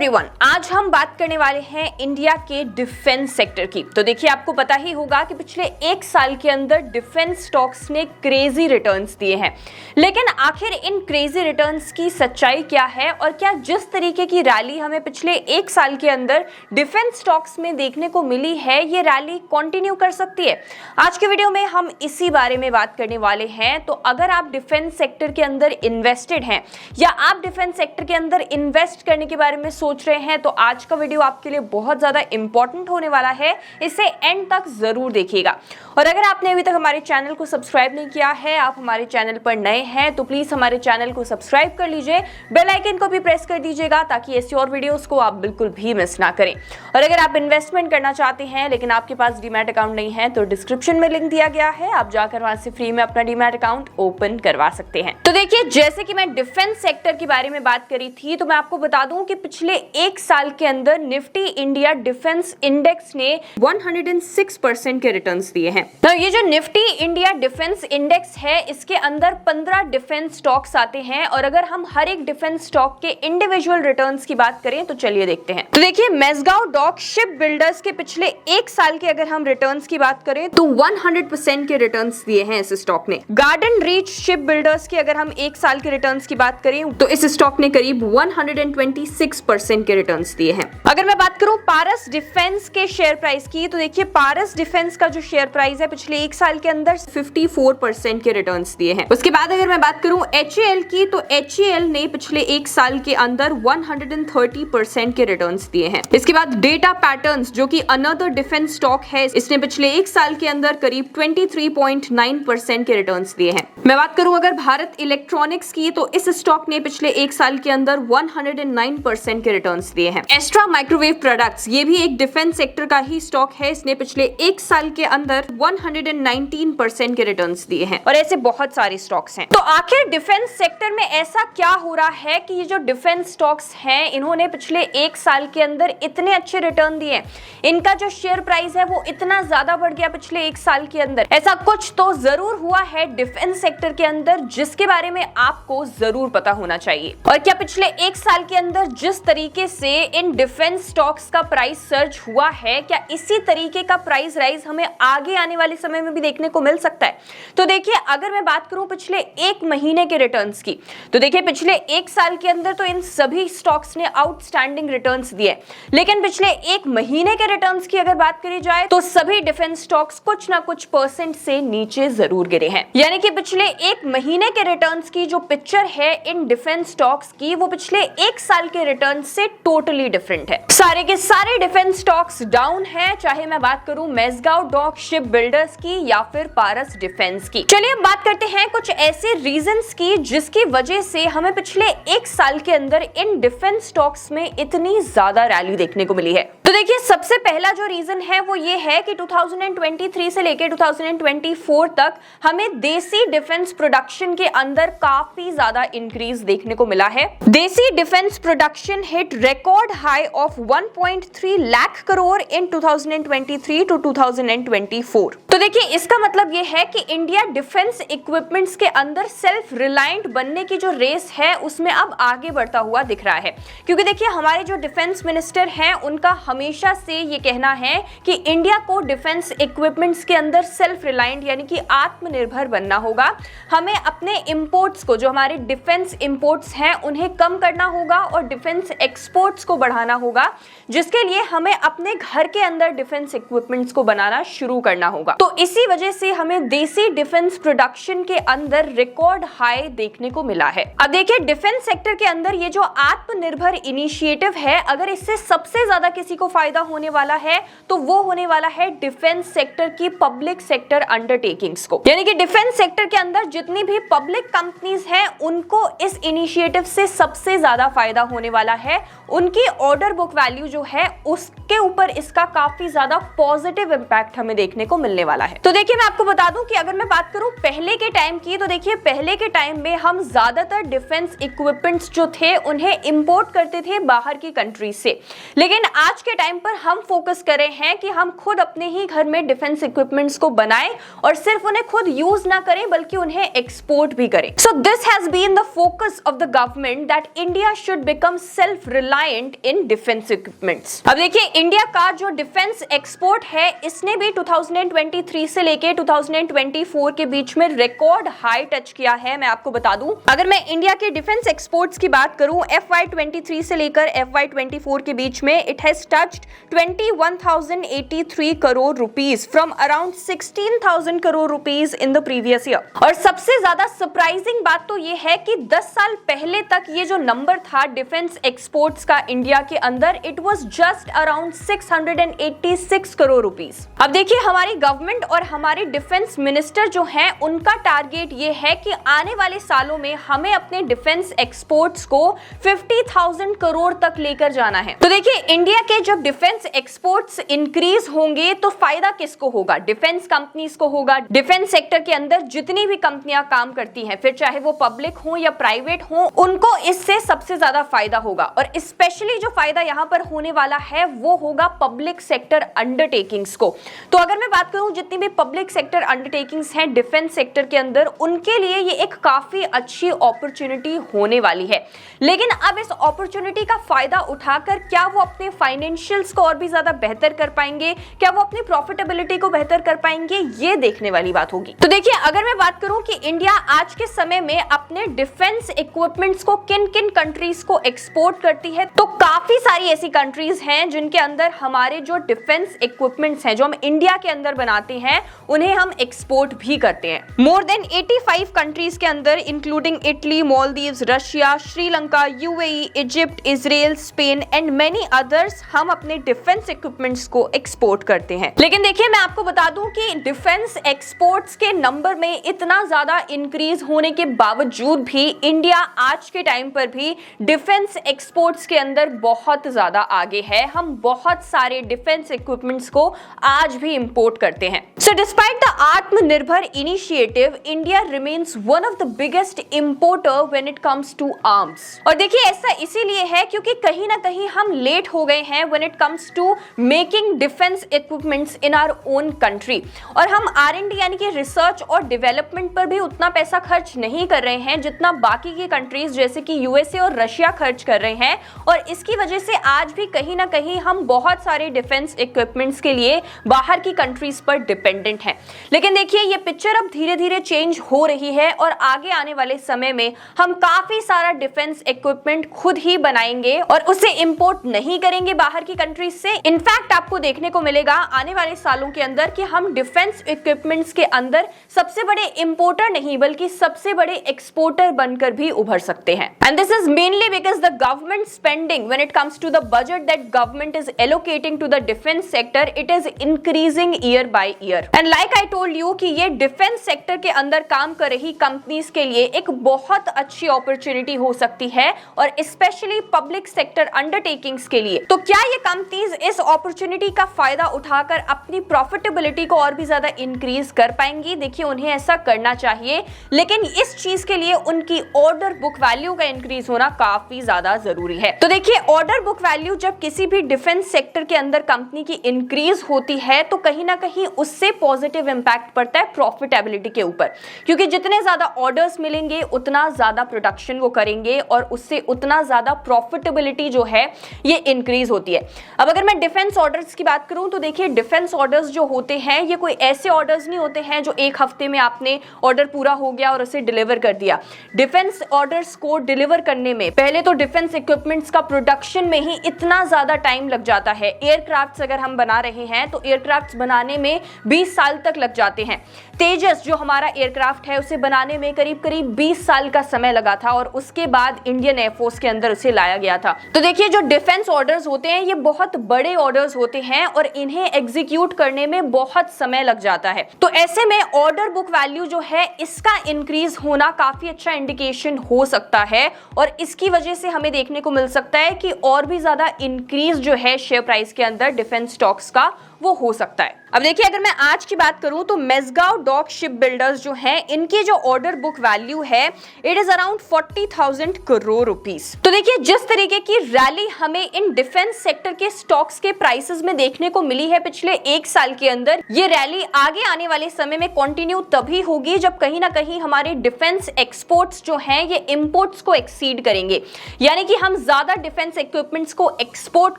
Everyone, आज हम बात करने वाले हैं इंडिया के डिफेंस सेक्टर की। तो देखिए, आपको पता ही होगा कि पिछले एक साल के अंदर डिफेंस स्टॉक्स ने क्रेजी रिटर्न्स दिए हैं। लेकिन आखिर इन क्रेजी रिटर्न्स की सच्चाई क्या है और क्या जिस तरीके की रैली हमें पिछले एक साल के अंदर डिफेंस स्टॉक्स में देखने को मिली है, ये रैली कंटिन्यू कर सकती है? आज के वीडियो में हम इसी बारे में बात करने वाले हैं। तो अगर आप डिफेंस सेक्टर के अंदर इन्वेस्टेड हैं या आप डिफेंस सेक्टर के अंदर इन्वेस्ट करने के बारे में सोच रहे हैं, तो आज का वीडियो आपके लिए बहुत ज्यादा इंपॉर्टेंट होने वाला है। इसे एंड तक जरूर देखिएगा। और अगर आपने अभी तक हमारे चैनल को सब्सक्राइब नहीं किया है, आप हमारे चैनल पर नए हैं, तो प्लीज हमारे चैनल को सब्सक्राइब कर लीजिए, बेल आइकन को भी प्रेस कर दीजिएगा ताकि ऐसी और वीडियोस को आप बिल्कुल भी मिस ना करें। और अगर आप इन्वेस्टमेंट करना चाहते हैं लेकिन आपके पास डीमैट अकाउंट नहीं है, तो डिस्क्रिप्शन में लिंक दिया गया है, आप जाकर वहां से फ्री में अपना डीमैट अकाउंट ओपन करवा सकते हैं। तो देखिए, जैसे कि मैं डिफेंस सेक्टर के बारे में बात करी थी, तो मैं आपको बता दूं कि पिछले एक साल के अंदर निफ्टी इंडिया डिफेंस इंडेक्स ने 106% के रिटर्न्स दिए हैं। तो ये जो निफ्टी इंडिया डिफेंस इंडेक्स है, इसके अंदर 15 डिफेंस स्टॉक्स आते हैं। और अगर हम हर एक डिफेंस स्टॉक के इंडिविजुअल रिटर्न्स की बात करें, तो चलिए देखते हैं। तो देखिए, मेजगांव डॉक शिप बिल्डर्स के पिछले एक साल के अगर हम रिटर्न्स की बात करें, तो 100% के रिटर्न्स दिए हैं इस स्टॉक ने। गार्डन रीच शिप बिल्डर्स की अगर हम एक साल के रिटर्न्स की बात करें, तो इस स्टॉक ने करीब 126% के रिटर्न्स दिए हैं। अगर मैं बात करूं पारस डिफेंस के शेयर प्राइस की, तो देखिए, पारस डिफेंस का जो शेयर प्राइस है पिछले एक साल के अंदर 54% के रिटर्न्स दिए हैं। उसके बाद अगर मैं बात करूं HAL की, तो HAL ने पिछले एक साल के अंदर 130% के रिटर्न्स दिए हैं। इसके बाद डेटा पैटर्न्स, जो कि अनदर डिफेंस स्टॉक है, इसने पिछले एक साल के अंदर करीब 23.9% के रिटर्न्स दिए हैं। मैं बात करूं अगर भारत इलेक्ट्रॉनिक्स की, तो इस स्टॉक ने पिछले एक साल के अंदर 109% के रिटर्न्स दिए हैं। एस्ट्रा माइक्रोवेव प्रोडक्ट्स, ये भी एक डिफेंस सेक्टर का ही स्टॉक है, इसने पिछले एक साल के अंदर 119% के रिटर्न्स दिए हैं। और ऐसे बहुत सारे स्टॉक्स हैं। तो आखिर डिफेंस सेक्टर में ऐसा क्या हो रहा है कि ये जो डिफेंस स्टॉक्स हैं, इन्होंने पिछले एक साल के अंदर इतने अच्छे रिटर्न दिए, इनका जो शेयर प्राइस है वो इतना ज्यादा बढ़ गया पिछले एक साल के अंदर? ऐसा कुछ तो जरूर हुआ है डिफेंस सेक्टर के अंदर, जिसके बारे में आपको जरूर पता होना चाहिए। और क्या पिछले एक साल के अंदर जिस तरीके से इन डिफेंस स्टॉक्स का प्राइस सर्ज हुआ है, क्या इसी तरीके का प्राइस राइज हमें आगे आने वाले समय में भी देखने को मिल सकता है? तो देखिए, अगर मैं बात करूं पिछले एक महीने के रिटर्न्स की, तो देखिए, पिछले एक साल के अंदर तो इन सभी स्टॉक्स ने आउटस्टैंडिंग रिटर्न्स दिए। लेकिन पिछले एक महीने के रिटर्न्स की अगर बात करी जाए, तो सभी डिफेंस स्टॉक्स कुछ ना कुछ % से नीचे जरूर गिरे हैं। यानी कि पिछले एक महीने के रिटर्न्स की जो पिक्चर है इन डिफेंस स्टॉक्स की, वो पिछले एक साल के रिटर्न से टोटली डिफरेंट है। सारे के सारे डिफेंस स्टॉक्स डाउन है, चाहे मैं बात करूं मेजगांव डॉक शिप बिल्डर्स की या फिर पारस डिफेंस की। चलिए अब बात करते हैं कुछ ऐसे रीजंस की जिसकी वजह से हमें पिछले एक साल के अंदर इन डिफेंस स्टॉक्स में इतनी ज्यादा रैली देखने को मिली है। तो देखिए, सबसे पहला जो रीजन है वो ये है कि 2023 से लेकर 2024 तक हमें देसी डिफेंस प्रोडक्शन के अंदर काफी ज्यादा इंक्रीज देखने को मिला है। देसी defence production hit record high of 1.3 lakh crore in 2023 to 2024। तो देखिए, इसका मतलब ये है कि इंडिया डिफेंस इक्विपमेंट्स के अंदर सेल्फ रिलायंट बनने की जो रेस है, उसमें अब आगे बढ़ता हुआ दिख रहा है। क्योंकि देखिए, हमारे जो डिफेंस मिनिस्टर हैं, उनका हमेशा से ये कहना है कि इंडिया को डिफेंस इक्विपमेंट्स के अंदर सेल्फ रिलायंट यानी कि आत्मनिर्भर बनना होगा। हमें अपने इंपोर्ट्स को, जो हमारे डिफेंस इंपोर्ट्स हैं, उन्हें कम करना होगा और डिफेंस एक्सपोर्ट्स को बढ़ाना होगा, जिसके लिए हमें अपने घर के अंदर डिफेंस इक्विपमेंट्स को बनाना शुरू करना होगा। तो इसी वजह से हमें देसी डिफेंस प्रोडक्शन के अंदर रिकॉर्ड हाई देखने को मिला है। अब देखिए, डिफेंस सेक्टर के अंदर ये जो आत्मनिर्भर इनिशिएटिव है, अगर इससे सबसे ज्यादा किसी को फायदा होने वाला है, तो वो होने वाला है डिफेंस सेक्टर की पब्लिक सेक्टर अंडरटेकिंग्स को। यानी कि डिफेंस सेक्टर के अंदर जितनी भी पब्लिक कंपनीज हैं, उनको इस इनिशिएटिव से सबसे ज्यादा फायदा होने वाला है। उनकी ऑर्डर बुक वैल्यू जो है, उसके ऊपर इसका काफी ज्यादा पॉजिटिव इंपैक्ट हमें देखने को मिलने वाला है। तो देखिए मैं आपको बता दूं कि अगर मैं बात करूं पहले के टाइम की, तो देखिए पहले के टाइम में हम ज्यादातर डिफेंस इक्विपमेंट्स जो थे उन्हें इंपोर्ट करते थे बाहर की कंट्रीज से, लेकिन आज के टाइम पर हम फोकस कर रहे हैं कि हम खुद अपने ही घर में डिफेंस इक्विपमेंट्स को बनाएं और सिर्फ उन्हें खुद यूज ना करें बल्कि उन्हें एक्सपोर्ट भी करें। So this has been the focus of the government that India should become self reliant in defence equipments. अब देखिए इंडिया का जो डिफेंस एक्सपोर्ट है इसने भी 2023 से लेके 2024 के बीच में रिकॉर्ड हाई टच किया है। मैं आपको बता दूं, अगर मैं इंडिया के डिफेंस एक्सपोर्ट्स की बात करूं FY23 से लेकर FY24 के बीच में it has touched 21,083 crore rupees from around 16,000 crore rupees in the previous year. और सबसे ज्यादा सरप्राइजिंग बात तो ये है कि 10 साल पहले तक ये जो नंबर था डिफेंस एक्सपोर्ट्स का इंडिया के अंदर, it was just around 686 crore rupees. अब देखिए हमारी गवर्नमेंट और हमारे डिफेंस मिनिस्टर जो हैं उनका टारगेट ये है कि आने वाले सालों में हमें अपने डिफेंस एक्सपोर्ट्स को 50,000 करोड़ तक लेकर जाना है। तो देखिए इंडिया के जब डिफेंस एक्सपोर्ट्स इंक्रीज होंगे तो फायदा किसको होगा? डिफेंस कंपनीज को होगा। डिफेंस सेक्टर के अंदर जितनी भी कंपनियां काम करती हैं, फिर चाहे वो पब्लिक हो या प्राइवेट हो, उनको इससे सबसे ज्यादा फायदा होगा। और स्पेशली जो फायदा यहाँ पर होने वाला है वो होगा पब्लिक सेक्टर अंडरटेकिंग्स को। तो अगर मैं बात करूं जितनी भी पब्लिक सेक्टर अंडरटेकिंग्स हैं डिफेंस सेक्टर के अंदर, उनके लिए ये एक काफी अच्छी अपॉर्चुनिटी होने वाली है। लेकिन अब इस अपॉर्चुनिटी का फायदा उठाकर क्या वो अपने फाइनेंशियल्स को और भी ज्यादा बेहतर कर पाएंगे, क्या वो अपनी प्रॉफिटेबिलिटी को बेहतर कर पाएंगे, ये देखने वाली बात होगी। तो देखिए अगर मैं बात करूं कि इंडिया आज के समय में अपने डिफेंस इक्विपमेंट्स को किन किन कंट्रीज को एक्सपोर्ट करती है, तो काफी सारी ऐसी कंट्रीज हैं जिनके अंदर हमारे जो डिफेंस इक्विपमेंट्स हैं जो हम इंडिया के अंदर बनाते हैं उन्हें हम एक्सपोर्ट भी करते हैं। मोर देन 85 कंट्रीज के अंदर including Italy, Maldives, Russia, Sri Lanka, UAE, Egypt, Israel, Spain and many others हम अपने डिफेंस इक्विपमेंट्स को एक्सपोर्ट करते हैं। लेकिन देखिए मैं आपको बता दूं कि डिफेंस एक्सपोर्ट्स के नंबर में इतना ज्यादा इंक्रीज होने के बावजूद भी इंडिया आज के टाइम पर भी डिफेंस एक्सपोर्ट्स के अंदर बहुत ज्यादा आगे है। हम बहुत सारे डिफेंस इक्विपमेंट्स को आज भी इंपोर्ट करते हैं। So despite the Atmanirbhar initiative, India remains one of the biggest importer when it comes to arms. और देखिए ऐसा इसीलिए है क्योंकि कहीं ना कहीं हम लेट हो गए हैं when it comes to making defence equipments in our own country. और हम R&D यानी कि रिसर्च और डेवलपमेंट पर भी उतना पैसा खर्च नहीं कर रहे हैं जितना बाकी की कंट्रीज जैसे कि USA और रशिया खर्च कर रहे हैं। और इसकी वजह से आज भी कहीं ना कहीं हम बहुत सारे डिफेंस इक्विपमेंट्स के लिए बाहर की कंट्रीज पर डिपेंडेंट हैं। लेकिन देखिए ये पिक्चर अब धीरे धीरे चेंज हो रही है और आगे आने वाले समय में हम काफी सारा डिफेंस इक्विपमेंट खुद ही बनाएंगे और उसे इंपोर्ट नहीं करेंगे बाहर की कंट्रीज से। इनफैक्ट आपको देखने को मिलेगा आने वाले सालों के अंदर कि हम डिफेंस इक्विपमेंट्स के अंदर सबसे बड़े इंपोर्टर नहीं बल्कि सबसे बड़े एक्सपोर्टर बनकर भी उभर सकते हैं। And this is mainly because the government spending when it comes to the budget that government is allocating to the defence sector, it is increasing year by year. And like I told you कि ये defence sector के अंदर काम कर रही companies के लिए एक बहुत अच्छी अपॉर्चुनिटी हो सकती है और स्पेशली पब्लिक सेक्टर अंडरटेकिंग्स के लिए। तो क्या ये कंपनीज इस अपॉर्चुनिटी का फायदा उठाकर अपनी प्रॉफिटेबिलिटी को और भी ज्यादा इंक्रीज कर पाएंगी? देखिए उन्हें ऐसा करना चाहिए, लेकिन इस चीज के लिए उनकी ऑर्डर बुक वैल्यू का इंक्रीज होना काफी ज्यादा जरूरी है। तो देखिए ऑर्डर बुक वैल्यू जब किसी भी डिफेंस सेक्टर के अंदर कंपनी की इंक्रीज होती है तो कहीं ना कहीं उससे पॉजिटिव इंपैक्ट पड़ता है प्रॉफिटेबिलिटी के ऊपर, क्योंकि जितने ज्यादा ऑर्डर्स मिलेंगे उतना ज्यादा प्रोडक्शन वो करेंगे और उससे उतना ज्यादा प्रॉफिटेबिलिटी जो है ये इंक्रीज होती है। अब अगर मैं डिफेंस ऑर्डर्स की बात करूं तो देखिए डिफेंस ऑर्डर्स जो होते हैं ये कोई ऐसे ऑर्डर्स नहीं होते हैं जो एक हफ्ते में आपने ऑर्डर पूरा हो गया और उसे डिलीवर कर दिया। डिफेंस ऑर्डर्स को डिलीवर करने में पहले तो डिफेंस इक्विपमेंट्स का प्रोडक्शन में ही इतना ज्यादा टाइम लग जाता है। एयरक्राफ्ट्स अगर हम बना रहे हैं तो एयरक्राफ्ट्स बनाने में 20 साल तक लग जाते हैं। तेजस जो हमारा एयरक्राफ्ट है उसे बनाने में करीब करीब 20 साल का समय लगा था और उसके बाद इंडियन एयरफोर्स के अंदर उसे लाया गया था। तो देखिए जो डिफेंस ऑर्डर्स होते हैं ये बहुत बड़े ऑर्डर्स होते हैं और इन्हें एग्जीक्यूट करने में बहुत समय लग जाता है। तो ऐसे में ऑर्डर बुक वैल्यू जो है इसका इंक्रीज होना काफी अच्छा इंडिकेशन हो सकता है और इसकी वजह से हमें देखने को मिल सकता है कि और भी ज्यादा इंक्रीज जो है शेयर प्राइस के अंदर डिफेंस स्टॉक्स का वो हो सकता है। अब देखिए, अगर मैं आज की बात करूं तो मेजगांव डॉक शिप बिल्डर्स जो हैं, इनकी जो ऑर्डर बुक वैल्यू है it is around 40,000 crore rupees. तो देखिए, जिस तरीके की रैली हमें इन डिफेंस सेक्टर के स्टॉक्स के प्राइसेस में देखने को मिली है पिछले एक साल के अंदर, ये रैली आगे आने वाले समय में कंटिन्यू तभी होगी जब कहीं ना कहीं हमारे डिफेंस एक्सपोर्ट्स जो हैं ये इंपोर्ट्स को एक्सीड करेंगे, यानी कि हम ज्यादा डिफेंस इक्विपमेंट्स को एक्सपोर्ट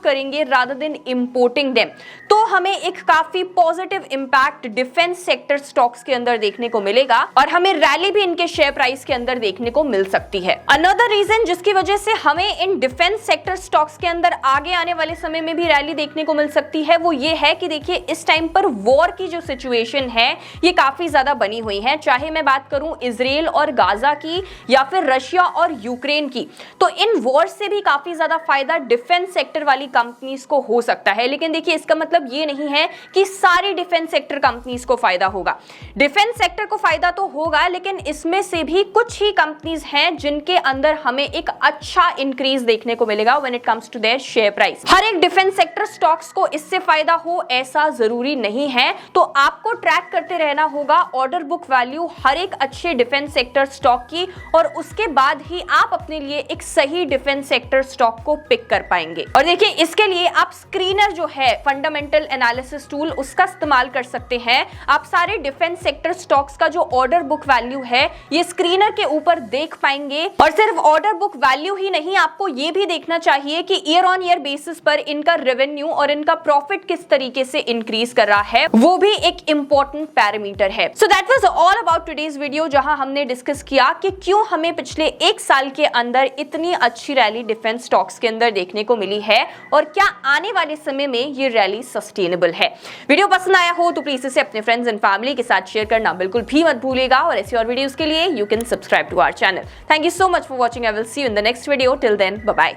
करेंगे रादर देन इंपोर्टिंग देम। तो हमें एक काफी positive impact defence sector stocks के अंदर देखने को मिलेगा और हमें रैली भी इनके शेयर प्राइस के अंदर देखने को मिल सकती है। अनदर रीजन जिसकी वजह से हमें इन डिफेंस सेक्टर स्टॉक्स के अंदर आगे आने वाले समय में भी रैली देखने को मिल सकती है, वो ये है कि देखिए, इस टाइम पर वॉर की जो सिचुएशन है ये काफी ज्यादा बनी हुई है, चाहे मैं बात करूं इजराइल और गाजा की या फिर रशिया और यूक्रेन की। तो इन वॉर से भी काफी ज्यादा फायदा डिफेंस सेक्टर वाली कंपनीज को हो सकता है। लेकिन देखिए, इसका मतलब ये नहीं है कि सारी डिफेंस सेक्टर कंपनीज को फायदा होगा। डिफेंस सेक्टर को फायदा तो होगा, लेकिन इसमें से भी कुछ ही कंपनीज हैं जिनके अंदर हमें एक अच्छा इंक्रीज देखने को मिलेगा when it comes to their share price. हर एक डिफेंस सेक्टर स्टॉक्स को इससे फायदा हो ऐसा जरूरी नहीं है, तो आपको ट्रैक करते रहना होगा ऑर्डर बुक वैल्यू हर एक अच्छे डिफेंस सेक्टर स्टॉक की, और उसके बाद ही आप अपने लिए एक सही डिफेंस सेक्टर स्टॉक को पिक कर पाएंगे। और देखिए, इसके लिए आप स्क्रीनर जो है फंडामेंटल एनालिसिस टूल, उसका इस्तेमाल कर सकते हैं। आप सारे डिफेंस सेक्टर स्टॉक्स का जो ऑर्डर बुक वैल्यू है ये स्क्रीनर के ऊपर देख पाएंगे। और सिर्फ ऑर्डर बुक वैल्यू ही नहीं, आपको ये भी देखना चाहिए कि ईयर ऑन ईयर बेसिस पर इनका रेवेन्यू और इनका प्रॉफिट किस तरीके से इंक्रीज कर रहा है, वो भी एक इंपॉर्टेंट पैरामीटर है। So that was all about today's video, जहां हमने डिस्कस किया कि क्यों हमें पिछले एक साल के अंदर इतनी अच्छी रैली डिफेंस स्टॉक्स के अंदर देखने को मिली है और क्या आने वाले समय में ये रैली सस्टेनेबल है। वीडियो पसंद आया हो तो प्लीज इसे अपने फ्रेंड्स एंड फैमिली के साथ शेयर करना बिल्कुल भी मत भूलिएगा, और ऐसी और वीडियोस के लिए you can subscribe to our channel. Thank you so much for watching. I will see you in the next video. Till then, bye bye.